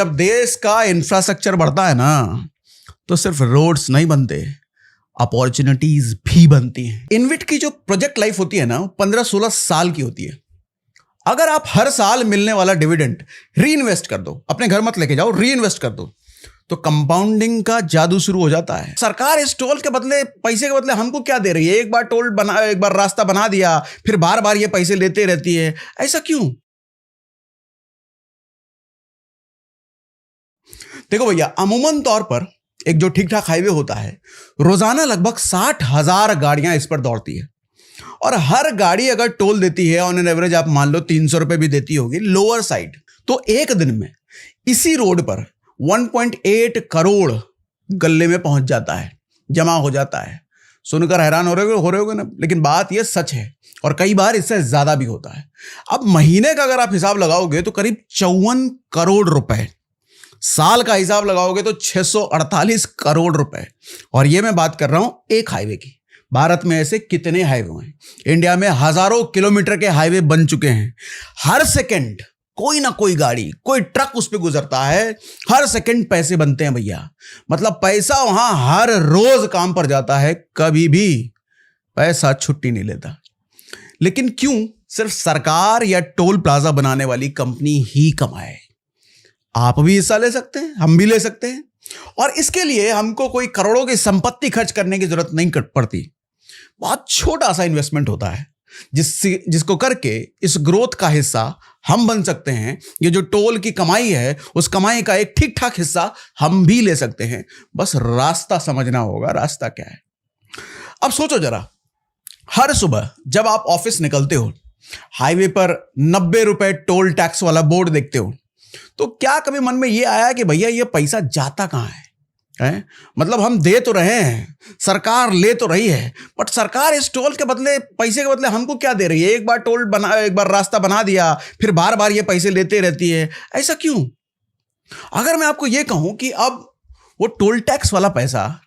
जब देश का इंफ्रास्ट्रक्चर बढ़ता है ना, तो सिर्फ रोड्स नहीं बनते, अपॉर्चुनिटीज भी बनती हैं। इनविट की जो प्रोजेक्ट लाइफ होती है ना, 15-16 साल की होती है। अगर आप हर साल मिलने वाला डिविडेंड री इन्वेस्ट कर दो, अपने घर मत लेके जाओ, री इन्वेस्ट कर दो, तो कंपाउंडिंग का जादू शुरू हो जाता है। सरकार इस टोल के बदले, पैसे के बदले हमको क्या दे रही है? एक बार टोल बना, एक बार रास्ता बना दिया, फिर बार बार ये पैसे लेते रहती है। ऐसा क्यों? देखो भैया, अमूमन तौर पर एक जो ठीक ठाक हाईवे होता है, रोजाना लगभग 60,000 गाड़ियां इस पर दौड़ती है, और हर गाड़ी अगर टोल देती है ऑन एन एवरेज, आप मान लो 300 रुपए भी देती होगी लोअर साइड, तो एक दिन में इसी रोड पर 1.8 करोड़ गले में पहुंच जाता है, जमा हो जाता है। सुनकर हैरान हो रहे होगे ना, लेकिन बात यह सच है, और कई बार इससे ज्यादा भी होता है। अब महीने का अगर आप हिसाब लगाओगे तो करीब 54 करोड़ रुपए, साल का हिसाब लगाओगे तो 648 करोड़ रुपए। और ये मैं बात कर रहा हूं एक हाईवे की। भारत में ऐसे कितने हाईवे हैं? इंडिया में हजारों किलोमीटर के हाईवे बन चुके हैं। हर सेकंड कोई ना कोई गाड़ी, कोई ट्रक उस पर गुजरता है, हर सेकंड पैसे बनते हैं भैया। मतलब पैसा वहां हर रोज काम पर जाता है, कभी भी पैसा छुट्टी नहीं लेता। लेकिन क्यों सिर्फ सरकार या टोल प्लाजा बनाने वाली कंपनी ही कमाए? आप भी हिस्सा ले सकते हैं, हम भी ले सकते हैं, और इसके लिए हमको कोई करोड़ों की संपत्ति खर्च करने की जरूरत नहीं पड़ती। बहुत छोटा सा इन्वेस्टमेंट होता है जिसको करके इस ग्रोथ का हिस्सा हम बन सकते हैं। ये जो टोल की कमाई है, उस कमाई का एक ठीक ठाक हिस्सा हम भी ले सकते हैं। बस रास्ता समझना होगा। रास्ता क्या है? अब सोचो जरा, हर सुबह जब आप ऑफिस निकलते हो, हाईवे पर 90 रुपए टोल टैक्स वाला बोर्ड देखते हो, तो क्या कभी मन में यह आया कि भैया ये पैसा जाता कहां है? मतलब हम दे तो रहे हैं, सरकार ले तो रही है, बट सरकार इस टोल के बदले, पैसे के बदले हमको क्या दे रही है? एक बार टोल बना, एक बार रास्ता बना दिया, फिर बार बार ये पैसे लेते रहती है। ऐसा क्यों? अगर मैं आपको यह कहूं कि अब वो टोल टैक्स वाला पैसा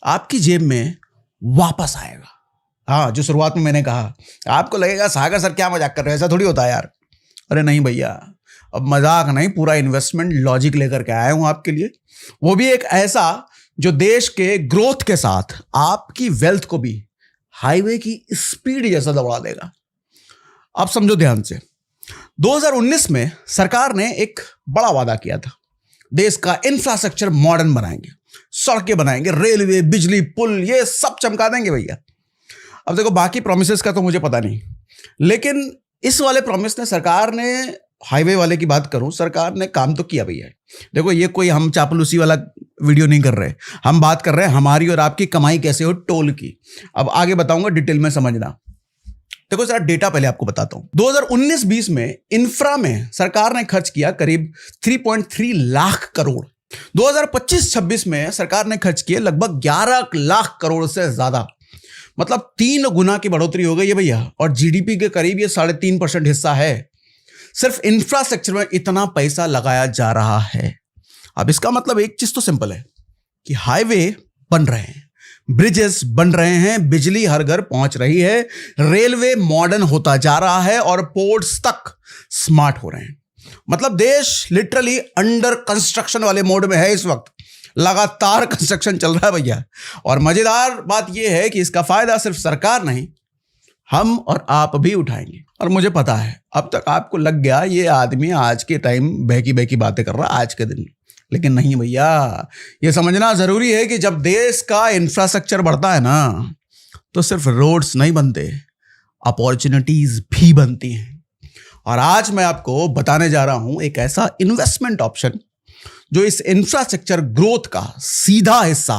आपकी जेब में वापस आएगा। हाँ, जो शुरुआत में मैंने कहा, आपको लगेगा सागर सर क्या मजाक कर रहे हैं, ऐसा थोड़ी होता है यार। अरे नहीं भैया, अब मजाक नहीं, पूरा इन्वेस्टमेंट लॉजिक लेकर के आया हूं आपके लिए। वो भी एक ऐसा जो देश के ग्रोथ के साथ आपकी वेल्थ को भी हाईवे की स्पीड जैसा दौड़ा देगा। अब समझो ध्यान से, 2019 में सरकार ने एक बड़ा वादा किया था, देश का इंफ्रास्ट्रक्चर मॉडर्न बनाएंगे, सड़कें बनाएंगे, रेलवे, बिजली, पुल, ये सब चमका देंगे भैया। अब देखो, बाकी प्रोमिसेस का तो मुझे पता नहीं, लेकिन इस वाले प्रॉमिस ने, सरकार ने, हाईवे वाले की बात करूं, सरकार ने काम तो किया भैया। देखो, ये कोई हम चापलूसी वाला वीडियो नहीं कर रहे, हम बात कर रहे हैं हमारी और आपकी कमाई कैसे हो टोल की। अब आगे बताऊंगा, डिटेल में समझना। देखो जरा डेटा पहले आपको बताता हूं। 2019-20 में इंफ्रा में सरकार ने खर्च किया करीब 3.3 लाख करोड़। 2025-26 में सरकार ने खर्च किए लगभग 11 लाख करोड़ से ज्यादा। मतलब 3 गुना की बढ़ोतरी हो गई है भैया, और जीडीपी के करीब ये 3.5% हिस्सा है। सिर्फ इंफ्रास्ट्रक्चर में इतना पैसा लगाया जा रहा है। अब इसका मतलब एक चीज तो सिंपल है कि हाईवे बन रहे हैं, ब्रिजेस बन रहे हैं, बिजली हर घर पहुंच रही है, रेलवे मॉडर्न होता जा रहा है, और पोर्ट्स तक स्मार्ट हो रहे हैं। मतलब देश लिटरली अंडर कंस्ट्रक्शन वाले मोड में है इस वक्त। लगातार कंस्ट्रक्शन चल रहा है भैया। और मजेदार बात यह है कि इसका फायदा सिर्फ सरकार नहीं, हम और आप भी उठाएंगे। और मुझे पता है अब तक आपको लग गया ये आदमी आज के टाइम बहकी बहकी बातें कर रहा है आज के दिन, लेकिन नहीं भैया, ये समझना जरूरी है कि जब देश का इंफ्रास्ट्रक्चर बढ़ता है ना, तो सिर्फ रोड्स नहीं बनते, अपॉर्चुनिटीज भी बनती हैं। और आज मैं आपको बताने जा रहा हूं एक ऐसा इन्वेस्टमेंट ऑप्शन जो इस इंफ्रास्ट्रक्चर ग्रोथ का सीधा हिस्सा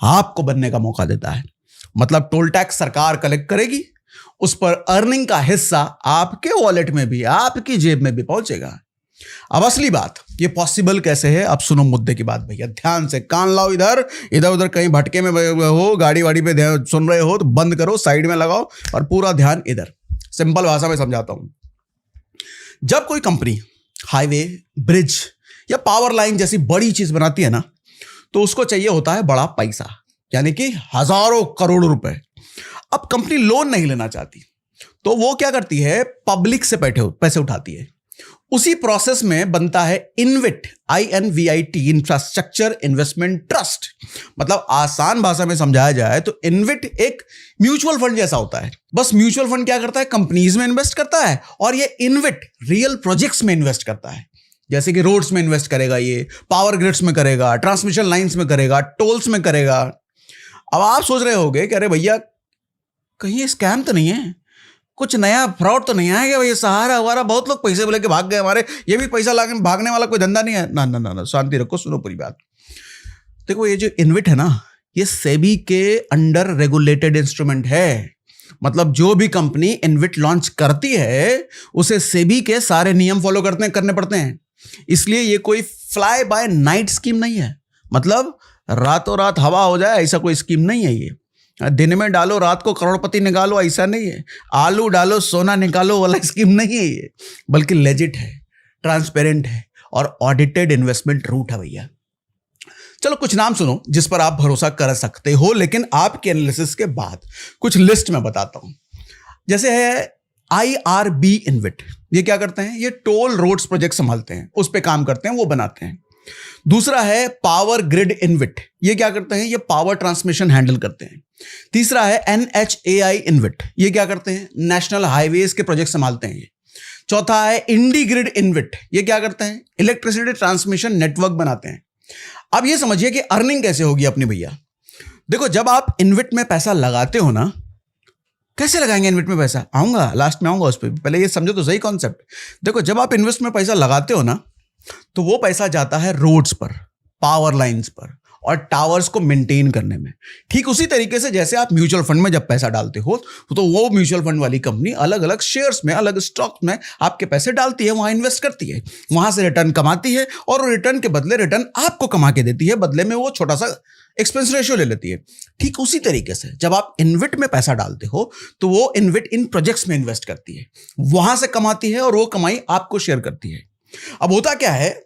आपको बनने का मौका देता है। मतलब टोल टैक्स सरकार कलेक्ट करेगी, उस पर अर्निंग का हिस्सा आपके वॉलेट में भी, आपकी जेब में भी पहुंचेगा। अब असली बात, ये पॉसिबल कैसे है? अब सुनो मुद्दे की बात भैया, ध्यान से कान लाओ। इधर उधर कहीं भटके में हो, गाड़ी वाड़ी पे सुन रहे हो तो बंद करो, साइड में लगाओ और पूरा ध्यान इधर। सिंपल भाषा में समझाता हूं। जब कोई कंपनी हाईवे, ब्रिज या पावर लाइन जैसी बड़ी चीज बनाती है ना, तो उसको चाहिए होता है बड़ा पैसा, यानी कि हजारों करोड़ रुपए। अब कंपनी लोन नहीं लेना चाहती, तो वो क्या करती है? पब्लिक से पैसे उठाती है। उसी प्रोसेस में बनता है InvIT, INVIT, infrastructure investment trust. मतलब आसान भाषा में समझाया जाए तो इन्विट एक म्यूचुअल फंड जैसा होता है। बस म्यूचुअल फंड क्या करता है, कंपनीज में इन्वेस्ट करता है, और ये इन्विट रियल प्रोजेक्ट्स में इन्वेस्ट करता है। जैसे कि रोड्स में इन्वेस्ट करेगा, ये पावर ग्रिड्स में करेगा, ट्रांसमिशन लाइंस में करेगा, टोल्स में करेगा। अब आप सोच रहे होंगे कि अरे भैया कहीं स्कैम तो नहीं है, कुछ नया फ्रॉड तो नहीं आएगा भैया, सहारा हमारा बहुत लोग पैसे लेके भाग गए हमारे, ये भी पैसा लाके भागने वाला कोई धंधा नहीं है। ना ना ना ना, शांति रखो, सुनो पूरी बात। देखो ये जो इन्विट है ना, ये सेबी के अंडर रेगुलेटेड इंस्ट्रूमेंट है। मतलब जो भी कंपनी इन्विट लॉन्च करती है उसे सेबी के सारे नियम फॉलो करने पड़ते हैं। इसलिए ये कोई फ्लाई बाय नाइट स्कीम नहीं है। मतलब रातों रात हवा हो जाए ऐसा कोई स्कीम नहीं है। ये दिन में डालो रात को करोड़पति निकालो ऐसा नहीं है, आलू डालो सोना निकालो वाला स्कीम नहीं है ये, बल्कि लेजिट है, ट्रांसपेरेंट है और ऑडिटेड इन्वेस्टमेंट रूट है भैया। चलो कुछ नाम सुनो जिस पर आप भरोसा कर सकते हो, लेकिन आपके एनालिसिस के बाद कुछ लिस्ट में बताता हूं। जैसे है IRB इन्विट, ये क्या करते हैं, ये टोल रोड्स प्रोजेक्ट संभालते हैं, उस पे काम करते हैं, वो बनाते हैं। दूसरा है पावर ग्रिड इन्विट, ये क्या करते हैं, ये पावर ट्रांसमिशन हैंडल करते हैं। तीसरा है NHAI इन्विट, ये क्या करते हैं, नेशनल हाईवेज के प्रोजेक्ट संभालते हैं ये। चौथा है इंडीग्रिड इन्विट, ये क्या करते हैं, इलेक्ट्रिसिटी ट्रांसमिशन नेटवर्क बनाते हैं। अब ये समझिए कि अर्निंग कैसे होगी अपनी भैया। देखो जब आप इन्विट में पैसा लगाते हो ना, कैसे लगाएंगे इन्विट में पैसा, आऊंगा लास्ट में, आऊंगा उस पर, पहले ये समझो तो सही कॉन्सेप्ट। देखो जब आप इन्वेस्ट में पैसा लगाते हो ना, तो वो पैसा जाता है रोड्स पर, पावर लाइंस पर और टावर्स को मेंटेन करने में। ठीक उसी तरीके से जैसे आप म्यूचुअल फंड में जब पैसा डालते हो तो वो म्यूचुअल फंड वाली कंपनी अलग अलग शेयर्स में, अलग स्टॉक्स में आपके पैसे डालती है, वहां इन्वेस्ट करती है, वहां से रिटर्न कमाती है और रिटर्न के बदले रिटर्न आपको कमा के देती है, बदले में वो छोटा सा एक्सपेंस रेशियो ले लेती है। ठीक उसी तरीके से जब आप इन्विट में पैसा डालते हो तो वो इन्विट इन प्रोजेक्ट्स में इन्वेस्ट करती है, वहां से कमाती है और वो कमाई आपको शेयर करती है। अब होता क्या है,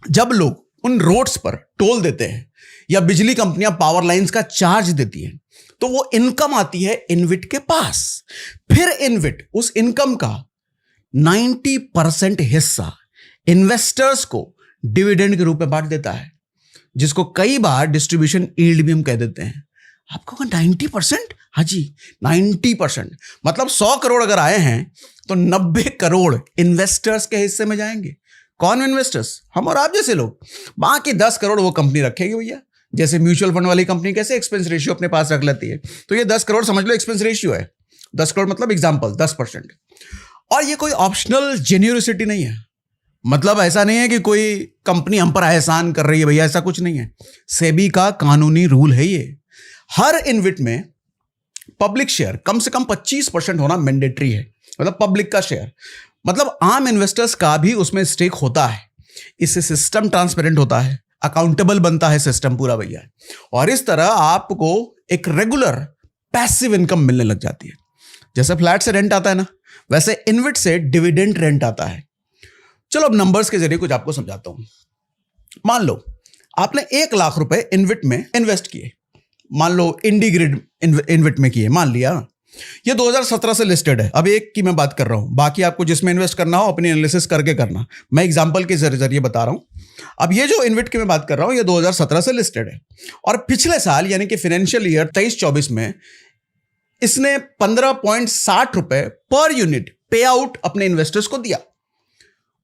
जब लोग उन रोड्स पर टोल देते हैं या बिजली कंपनियां पावर लाइंस का चार्ज देती हैं, तो वो इनकम आती है इन्विट के पास। फिर इन्विट उस इनकम का 90% हिस्सा इन्वेस्टर्स को डिविडेंड के रूप में बांट देता है, जिसको कई बार डिस्ट्रीब्यूशन यील्ड भी हम कह देते हैं। आपको 90%, हाँ जी 90%, मतलब 100 करोड़ अगर आए हैं तो 90 करोड़ इन्वेस्टर्स के हिस्से में जाएंगे। कौन इन्वेस्टर्स, हम और आप जैसे लोग। बाकी 10 करोड़ वो कंपनी रखेगी भैया। जैसे म्यूचुअल फंड वाली कंपनी कैसे एक्सपेंस रेशियो अपने पास रख लेती है, तो ये 10 करोड़ समझ लो एक्सपेंस रेशियो है। 10 करोड़ मतलब एग्जांपल 10%। और ये कोई ऑप्शनल जेन्युइनिटी नहीं है, मतलब ऐसा नहीं है कि कोई कंपनी हम पर एहसान कर रही है भैया, ऐसा कुछ नहीं है। सेबी का कानूनी रूल है ये। हर इन्विट में पब्लिक शेयर कम से कम 25% होना मैंडेटरी है, मतलब पब्लिक का शेयर, मतलब आम इन्वेस्टर्स का भी उसमें स्टेक होता है। इससे सिस्टम ट्रांसपेरेंट होता है, अकाउंटेबल बनता है सिस्टम पूरा भैया, और इस तरह आपको एक रेगुलर पैसिव इनकम मिलने लग जाती है। जैसे फ्लैट से रेंट आता है ना, वैसे इन्विट से डिविडेंड रेंट आता है। चलो अब नंबर्स के जरिए कुछ आपको समझाता हूं। मान लो आपने 1 लाख रुपए इन्विट में इन्वेस्ट किए, मान लो इंडीग्रिड इन्विट में किए, मान लिया। ये 2017 से लिस्टेड है। अब एक की मैं बात कर रहा हूं, बाकी आपको जिसमें इन्वेस्ट करना हो अपनी एनालिसिस करके करना, मैं एग्जांपल के जरिए बता रहा हूं। अब ये जो इन्विट की मैं बात कर रहा हूं ये 2017 से लिस्टेड है, और पिछले साल यानी कि फाइनेंशियल ईयर 23-24 में इसने 15.60 रुपए पर यूनिट पे आउट अपने इन्वेस्टर्स को दिया।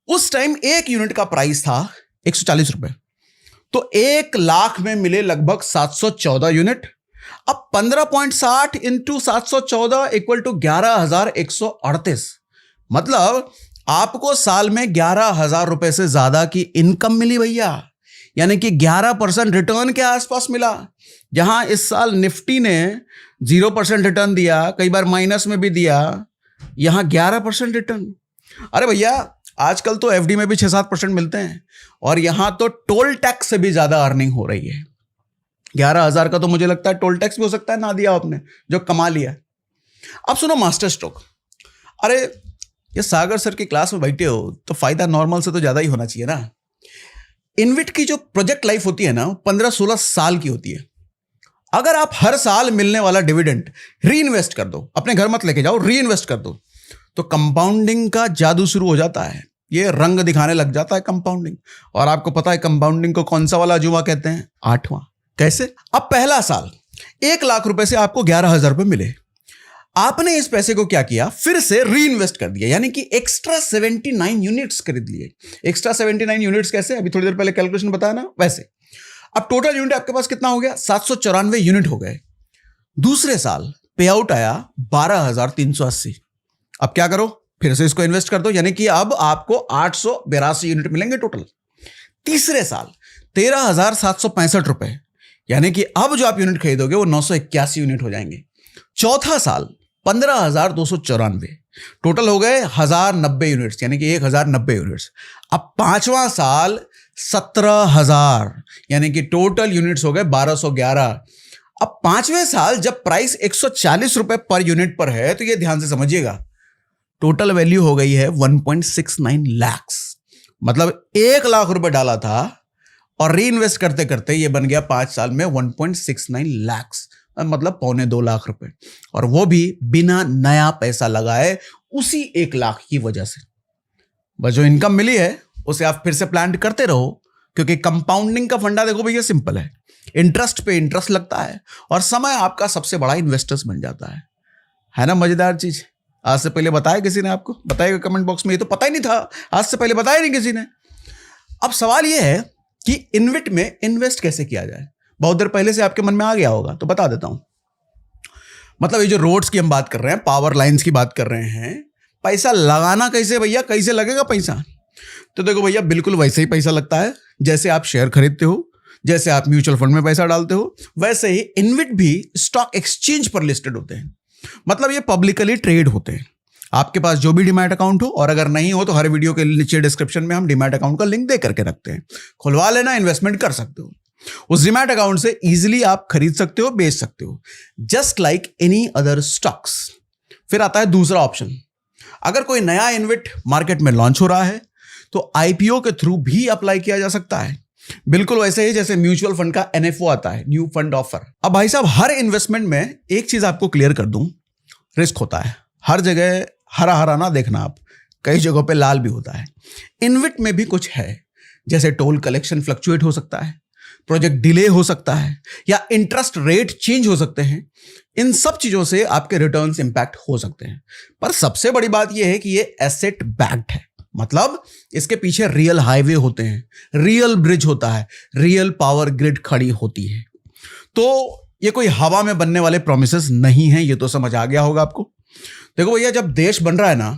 उस टाइम 1 यूनिट का प्राइस था 140 रुपए, तो 1 लाख में मिले लगभग 714 यूनिट। अब 15.60 इंटू 714 इक्वल टू 11,138, मतलब आपको साल में 11,000 रुपए से ज्यादा की इनकम मिली भैया, यानी कि 11% रिटर्न के आसपास मिला। जहां इस साल निफ्टी ने 0% रिटर्न दिया, कई बार माइनस में भी दिया, यहां 11% रिटर्न। अरे भैया आजकल तो एफडी में भी 6-7% मिलते हैं, और यहां तो टोल टैक्स से भी ज्यादा अर्निंग हो रही है। 11,000 का तो मुझे लगता है टोल टैक्स भी हो सकता है ना दिया आपने, जो कमा लिया। अब सुनो मास्टर स्ट्रोक। अरे ये सागर सर की क्लास में बैठे हो तो फायदा नॉर्मल से तो ज्यादा ही होना चाहिए ना। इन्विट की जो प्रोजेक्ट लाइफ होती है ना 15-16 साल की होती है। अगर आप हर साल मिलने वाला डिविडेंड री इन्वेस्ट कर दो, अपने घर मत लेके जाओ, री इन्वेस्ट कर दो, तो कंपाउंडिंग का जादू शुरू हो जाता है। ये रंग दिखाने लग जाता है कंपाउंडिंग। और आपको पता है कंपाउंडिंग को कौन सा वाला अजूबा कहते हैं? 8वां। कैसे? अब पहला साल 1 लाख रुपए से आपको 11,000 रुपए मिले। आपने इस पैसे को क्या किया? फिर से री इन्वेस्ट कर दिया, यानी कि एक्स्ट्रा 79 यूनिट्स खरीद लिए। एक्स्ट्रा 79 यूनिट्स कैसे? अभी थोड़ी देर पहले कैलकुलेशन बताया ना, वैसे। अब टोटल यूनिट आपके पास कितना हो गया? 794 यूनिट हो गए। दूसरे साल पे आउट आया 12,380। अब क्या करो? फिर से इसको इन्वेस्ट कर दो, यानी कि अब आपको 882 यूनिट मिलेंगे टोटल। तीसरे साल 13,765 रुपए, यानी कि अब जो आप यूनिट खरीदोगे वो 981 यूनिट हो जाएंगे। चौथा साल 15,294, टोटल हो गए 1,090 यूनिट्स, यानी कि 1,090 यूनिट्स। अब पांचवा साल 17,000, यानी कि टोटल यूनिट्स हो गए 1,211। अब पांचवें साल जब प्राइस 140 रुपए पर यूनिट पर है, तो ये ध्यान से समझिएगा, टोटल वैल्यू हो गई है 1.69 लाख। मतलब 1 लाख रुपए डाला था और री इन्वेस्ट करते करते ये बन गया 5 साल में 1.69 लाख, मतलब 1.25 लाख रुपए, और वो भी बिना नया पैसा लगाए, उसी 1 लाख की वजह से। बस जो इनकम मिली है उसे आप फिर से प्लान करते रहो, क्योंकि कंपाउंडिंग का फंडा देखो भैया सिंपल है, इंटरेस्ट पे इंटरेस्ट लगता है और समय आपका सबसे बड़ा इन्वेस्टर्स बन जाता है ना? मजेदार चीज। आज से पहले बताया किसी ने आपको? बताइएगा कमेंट बॉक्स में। ये तो पता ही नहीं था, आज से पहले बताया नहीं किसी ने। अब सवाल ये है कि इन्विट में इन्वेस्ट कैसे किया जाए। बहुत देर पहले से आपके मन में आ गया होगा, तो बता देता हूं। मतलब ये जो रोड्स की हम बात कर रहे हैं, पावर लाइंस की बात कर रहे हैं, पैसा लगाना कैसे भैया? कैसे लगेगा पैसा? तो देखो भैया, बिल्कुल वैसे ही पैसा लगता है जैसे आप शेयर खरीदते हो, जैसे आप म्यूचुअल फंड में पैसा डालते हो, वैसे ही इन्विट भी स्टॉक एक्सचेंज पर लिस्टेड होते हैं। मतलब ये पब्लिकली ट्रेड होते हैं। आपके पास जो भी डीमैट अकाउंट हो, और अगर नहीं हो तो हर वीडियो के नीचे डिस्क्रिप्शन में हम डीमैट अकाउंट का लिंक दे करके रखते हैं, खुलवा लेना, इन्वेस्टमेंट कर सकते हो। उस डीमैट अकाउंट से इजीली आप खरीद सकते हो, बेच सकते हो, just like any other stocks. फिर आता है दूसरा ऑप्शन। अगर कोई नया इन्विट मार्केट में लॉन्च हो रहा है तो आईपीओ के थ्रू भी अप्लाई किया जा सकता है, बिल्कुल वैसे ही जैसे म्यूचुअल फंड का एनएफओ आता है, न्यू फंड ऑफर। अब भाई साहब, हर इन्वेस्टमेंट में एक चीज आपको क्लियर कर दूं, रिस्क होता है। हर जगह हरा हरा ना देखना आप, कई जगहों पे लाल भी होता है। इन्विट में भी कुछ है, जैसे टोल कलेक्शन फ्लक्चुएट हो सकता है, प्रोजेक्ट डिले हो सकता है, या इंटरेस्ट रेट चेंज हो सकते हैं। इन सब चीजों से आपके रिटर्न्स इंपैक्ट हो सकते हैं। पर सबसे बड़ी बात यह है कि ये एसेट बैक्ड है, मतलब इसके पीछे रियल हाईवे होते हैं, रियल ब्रिज होता है, रियल पावर ग्रिड खड़ी होती है। तो ये कोई हवा में बनने वाले प्रोमिसेस नहीं है, ये तो समझ आ गया होगा आपको। देखो भैया, जब देश बन रहा है ना,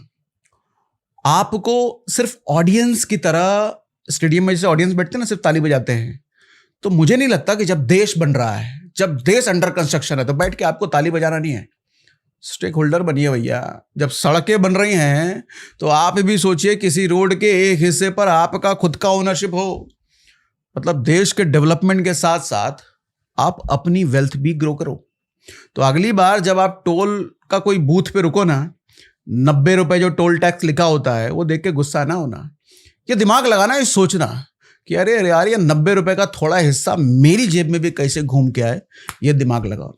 आपको सिर्फ ऑडियंस की तरह, स्टेडियम में जैसे ऑडियंस बैठते हैं ना, सिर्फ ताली बजाते हैं, तो मुझे नहीं लगता कि जब देश बन रहा है, जब देश अंडर कंस्ट्रक्शन है, तो बैठ के आपको ताली बजाना नहीं है। स्टेक होल्डर बनिए भैया। जब सड़कें बन रही हैं तो आप भी सोचिए किसी रोड के एक हिस्से पर आपका खुद का ओनरशिप हो। मतलब देश के डेवलपमेंट के साथ साथ आप अपनी वेल्थ भी ग्रो करो। तो अगली बार जब आप टोल का कोई बूथ पे रुको ना, 90 रुपए जो टोल टैक्स लिखा होता है, वो देख के गुस्सा ना होना, ये दिमाग लगाना, ये सोचना कि अरे अरे यार, ये 90 रुपए का थोड़ा हिस्सा मेरी जेब में भी कैसे घूम के आए, ये दिमाग लगाओ।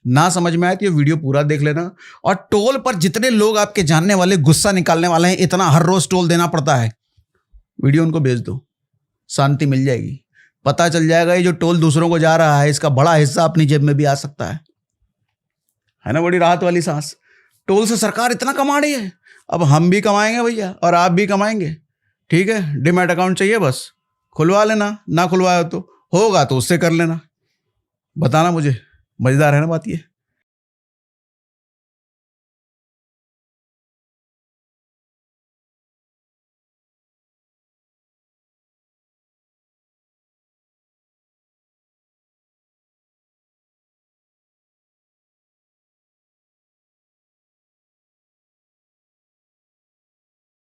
ना समझ में आए तो ये वीडियो पूरा देख लेना। और टोल पर जितने लोग आपके जानने वाले गुस्सा निकालने वाले हैं, इतना हर रोज टोल देना पड़ता है, वीडियो उनको भेज दो, शांति मिल जाएगी। पता चल जाएगा ये जो टोल दूसरों को जा रहा है, इसका बड़ा हिस्सा अपनी जेब में भी आ सकता है ना? बड़ी राहत वाली सांस। टोल से सरकार इतना कमा रही है, अब हम भी कमाएंगे भैया, और आप भी कमाएंगे। ठीक है, डीमैट अकाउंट चाहिए, बस खुलवा लेना, ना खुलवाया तो होगा तो उससे कर लेना। बताना मुझे, मजेदार है ना बात ये।